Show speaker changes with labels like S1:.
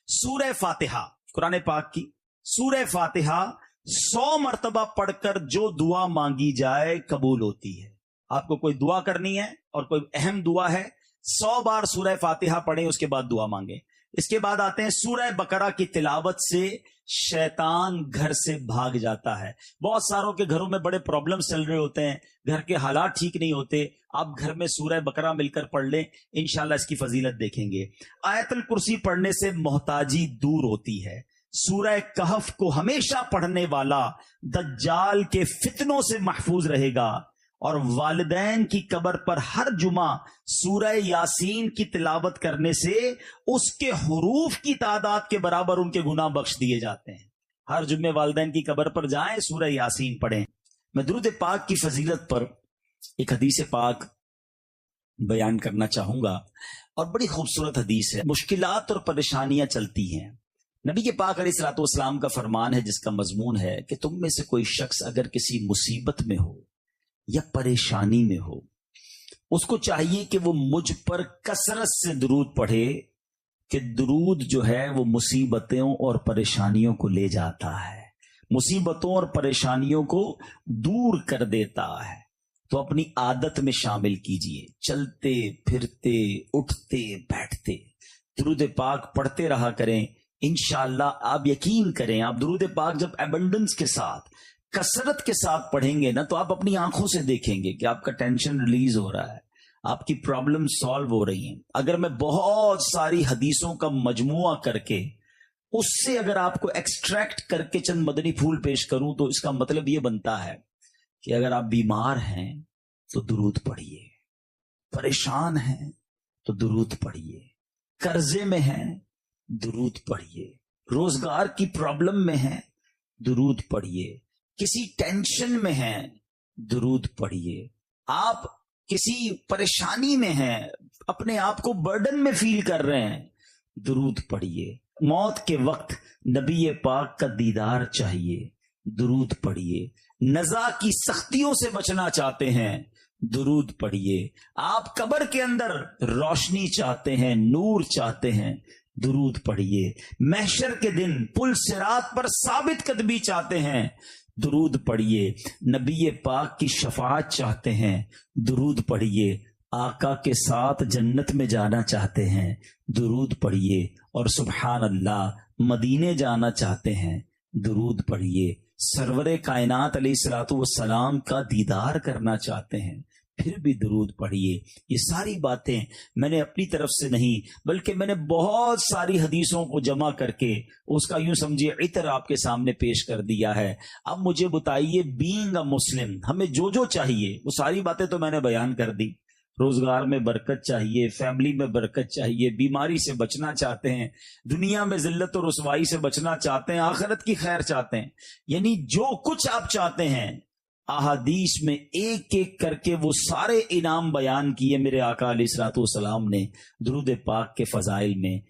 S1: सूरह फातिहा, कुरान पाक की सूरह फातिहा 100 मरतबा पढ़कर जो दुआ मांगी जाए कबूल होती है। आपको कोई दुआ करनी है और कोई अहम दुआ है, 100 बार सूरह फातिहा पढ़ें, उसके बाद दुआ मांगे। इसके बाद आते हैं सूरह बकरा की तिलावत से शैतान घर से भाग जाता है। बहुत सारों के घरों में बड़े प्रॉब्लम्स चल रहे होते हैं, घर के हालात ठीक नहीं होते, आप घर में सूरह बकरा मिलकर पढ़ लें, इंशाल्लाह इसकी फजीलत देखेंगे। आयतुल कुर्सी पढ़ने से मोहताजी दूर होती है। सूरह कहफ को हमेशा पढ़ने वाला दज्जाल के फितनों से महफूज रहेगा। और वालिदैन की कब्र पर हर जुमा सूरह यासीन की तिलावत करने से उसके हुरूफ की तादाद के बराबर उनके गुनाह बख्श दिए जाते हैं। हर जुम्मे वालिदैन की कब्र पर जाएं, सूरह यासीन पढ़ें। मैं दुरूद पाक की फजीलत पर एक हदीस पाक बयान करना चाहूंगा और बड़ी खूबसूरत हदीस है। मुश्किलात और परेशानियां चलती हैं, नबी के पाक अलैहिस्सलातु वस्सलाम का फरमान है जिसका मजमून है कि तुम में से कोई शख्स अगर किसी मुसीबत में हो या परेशानी में हो, उसको चाहिए कि वो मुझ पर कसरत से दुरूद पढ़े, कि दुरूद जो है वो मुसीबतों और परेशानियों को ले जाता है, मुसीबतों और परेशानियों को दूर कर देता है। तो अपनी आदत में शामिल कीजिए, चलते फिरते उठते बैठते दुरूद पाक पढ़ते रहा करें। इंशाअल्लाह आप यकीन करें, आप दुरूद पाक जब एबंडेंस के साथ कसरत के साथ पढ़ेंगे ना, तो आप अपनी आंखों से देखेंगे कि आपका टेंशन रिलीज हो रहा है, आपकी प्रॉब्लम सॉल्व हो रही हैं। अगर मैं बहुत सारी हदीसों का मजमुआ करके उससे अगर आपको एक्सट्रैक्ट करके चंद मदनी फूल पेश करूं, तो इसका मतलब यह बनता है कि अगर आप बीमार हैं तो दुरूद पढ़िए, परेशान हैं तो दुरूद पढ़िए, कर्जे में हैं दुरूद पढ़िए, रोजगार की प्रॉब्लम में हैं दुरूद पढ़िए, किसी टेंशन में हैं दुरूद पढ़िए, आप किसी परेशानी में हैं, अपने आप को बर्डन में फील कर रहे हैं, दुरूद पढ़िए। मौत के वक्त नबी पाक का दीदार चाहिए, दुरूद पढ़िए। नज़ा की सख्तियों से बचना चाहते हैं, दुरूद पढ़िए। आप कब्र के अंदर रोशनी चाहते हैं, नूर चाहते हैं, दुरूद पढ़िए। महशर के दिन पुल सिरात पर साबित कदमी चाहते हैं, दुरूद पढ़िए। नबी पाक की शफाअत चाहते हैं, दुरूद पढ़िए। आका के साथ जन्नत में जाना चाहते हैं, दुरूद पढ़िए। और सुभान अल्लाह मदीने जाना चाहते हैं, दुरूद पढ़िए। सरवरे कायनात अलैहिस्सलातु वस्सलाम का दीदार करना चाहते हैं, फिर भी दुरूद पढ़िए। ये सारी बातें मैंने अपनी तरफ से नहीं, बल्कि मैंने बहुत सारी हदीसों को जमा करके उसका यूं समझिए इतर आपके सामने पेश कर दिया है। अब मुझे बताइए, बीइंग अ मुस्लिम हमें जो जो चाहिए वो सारी बातें तो मैंने बयान कर दी। रोजगार में बरकत चाहिए, फैमिली में बरकत चाहिए, बीमारी से बचना चाहते हैं, दुनिया में जिल्लत और रुसवाई से बचना चाहते हैं, आखिरत की खैर चाहते हैं, यानी जो कुछ आप चाहते हैं अहादीस में एक एक करके वो सारे इनाम बयान किए मेरे आका अलैहिस्सलातु वस्सलाम ने दुरूद पाक के फजाइल में।